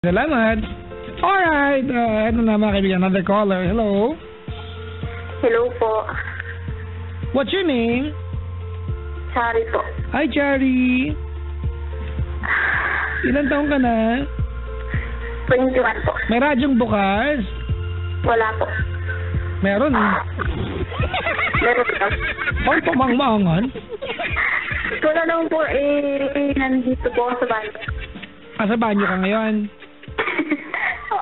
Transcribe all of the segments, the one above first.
Salamat. Alright, ano na mga kaibigan, another caller. Hello? Hello po. What's your name? Sorry po. Hi, Chari. Ilan taong ka na? 21 po. May radyong bukas? Wala po. Meron eh. Meron po. Bakit pamangmangan? Wala naman po nandito po ako sa banyo. Sa banyo ka ngayon?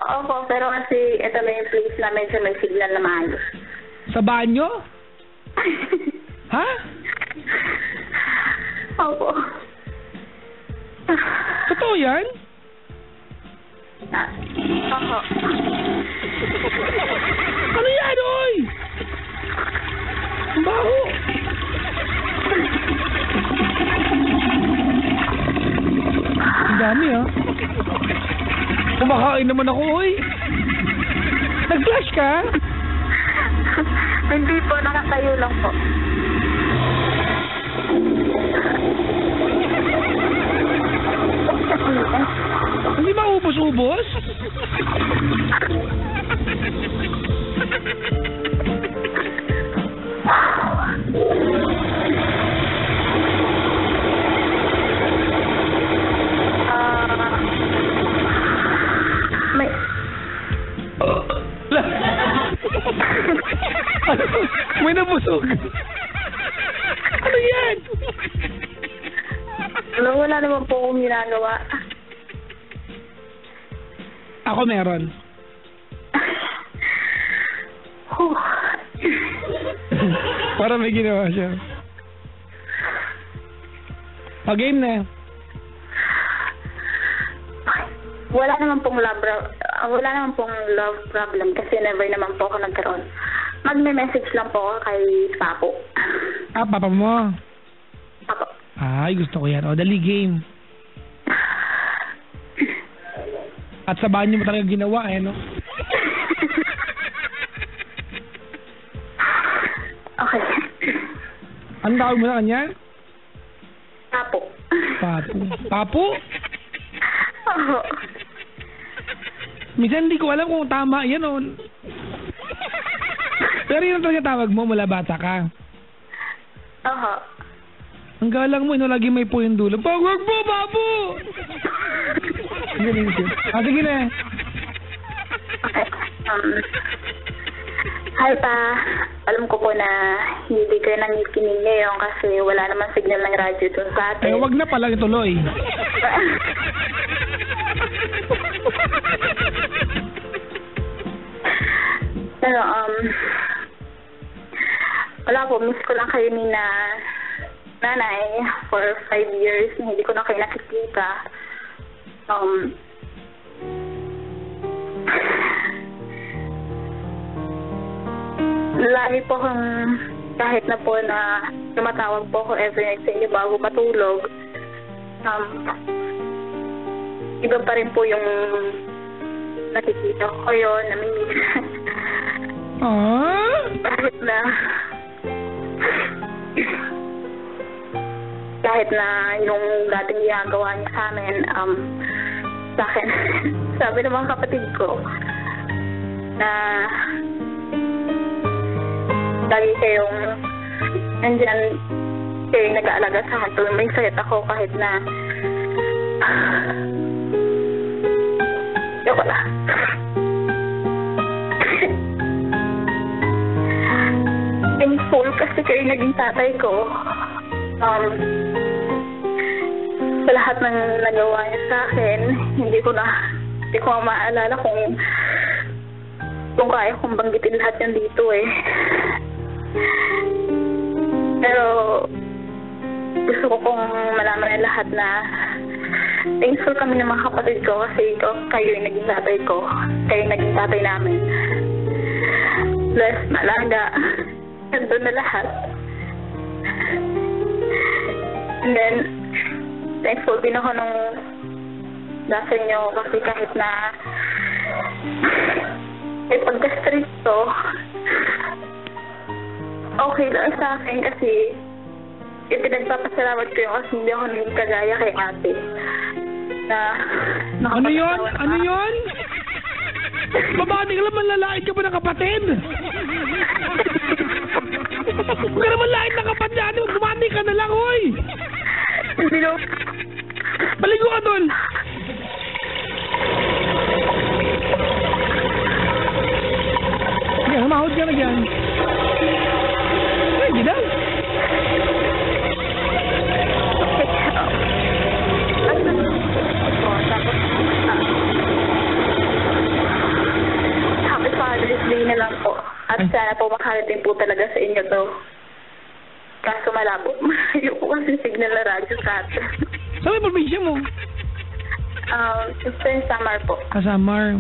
Opo, pero kasi ito na yung place na medyo may signal na maayos. Sa banyo? Ha? Opo. Totoo yan? Opo. Ano yan, oy? Ang baho. Ang dami, ha? Kumakain naman ako, oy. Nag-flash ka? Hindi po, nakatayo lang po. Hindi ba ubos-ubos? May nabusog. Ano yan? Wala naman po akong ginagawa. Ako meron. Para may ginawa siya. Game na. Wala naman pong love problem kasi never naman po ako nagkaroon. Magme-message lang po ako kay Papo. Papa mo? Papo. Ay, gusto ko yan. O, dali game. At sa banyo mo talaga ginawa, no? Okay. Ano tawag mo sa kanya? Papo. Papo. Papo? Oo. Minsan hindi ko alam kung tama yan, o. Pero yun ang talaga tawag mo mula bata ka. Oo. Ang galang mo, lagi may po yung dulo. Pagwag mo, Papo! Galing siya. Sige na. Okay. Hi pa. Alam ko po na hindi kayo nangikinig ngayon kasi wala naman signal ng radyo dun sa atin. Wag na pala ituloy. Pero, wala po, miss ko lang kayo ni nanay for 5 years. Hindi ko na kayo nakikita. Lagi po akong, kahit na po na tumatawag po ako every night sa inyo bago matulog, iba pa rin po yung nakikita ko kayo, namimiss. Kahit na yung dating ginagawa niya sa amin, sa akin, sabi ng mga kapatid ko, na lagi kayong nandyan, kayong nag-aalaga sa akin tuwing may sakit ako kahit na yoko na. Thankful kasi kayo naging tatay ko. Sa lahat ng nagawa niya sa akin, hindi ko maalala kung kaya kong banggitin lahat yan dito eh. Pero gusto ko kong malaman ng lahat na thankful kami ng mga kapatid ko kasi kayo yung naging tatay ko. Kayo yung naging tatay namin. Bless, malaga. Nandun na lahat. And then, thankful din ako nung nasa inyo kasi kahit na may pagka-stricto, okay lang sa akin kasi ipinagpapasalamat ko yung kasi hindi ako naging kagaya kay ate. Na Ano yun? Ano yun? Babati ka lang, manlalait ka pa ng kapatid. Huwag ka naman lait ng kapatid. Bumati ka na lang, hoy. Hindi no. Paligo ka doon. Sige, humahod ka na dyan. Ay, hindi daw. Happy Father's Day na lang po. At sana po makarating po talaga sa inyo to. Kaso malabo. Malayo po kasi signal na radyo sa atin. Saan may probinsya mo? Sister Samar po. Samar.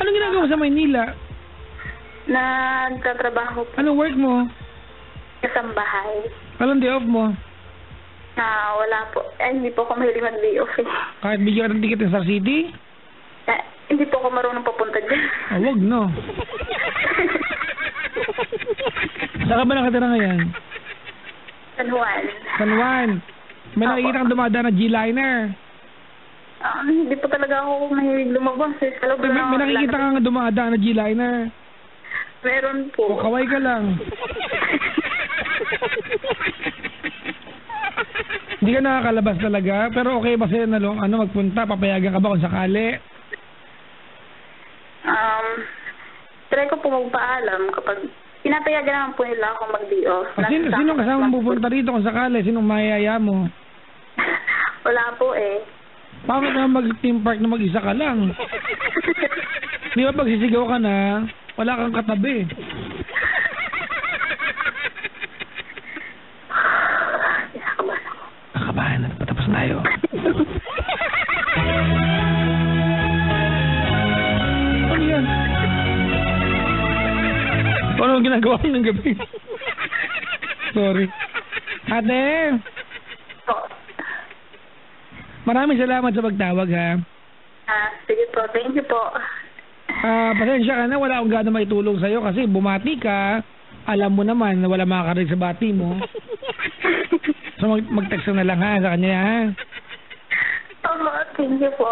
Anong ginagawa sa Maynila? Nagtatrabaho po Anong work mo? sa bahay. Anong day off mo? Wala po. Hindi po ako mahilig mag-day off eh. Kahit bigyan ka ng ticket ng Star City? Hindi po ako marunong papunta dyan. Wag no. Saan ka ba nakatira ngayon? San Juan. San Juan. May nakikita kang dumadaan na G-Liner. Hindi po talaga ako mahilig lumabas eh. Sa loob May nakikita kang dumadaan na G-Liner. Meron po. O, kaway ka lang. Hindi ka nakakalabas talaga. Pero okay ba sa'yo na magpunta? Papayagan ka ba kung sakali? Try ko po magpaalam kapag pinapayagan naman po nila ako mag-day off. Sino kasama pupunta rito kung sakali? Sinong mayaya mo? Wala po eh. Bakit naman mag-team park na mag-isa ka lang? Di ba pag sisigaw ka na, wala kang katabi. Kinakabahan ako. Nakabahan na, patapos tayo. Ano yan? Ano ang ginagawa mo ng gabi? Sorry. Ate! Maraming salamat sa pagtawag, ha? Sige po. Thank you po. Pasensya ka na, wala akong gano'n maitulong sa'yo kasi bumati ka, alam mo naman na wala makakarinig sa bati mo. So mag-text ka na lang ha sa kanya, ha? Thank you po.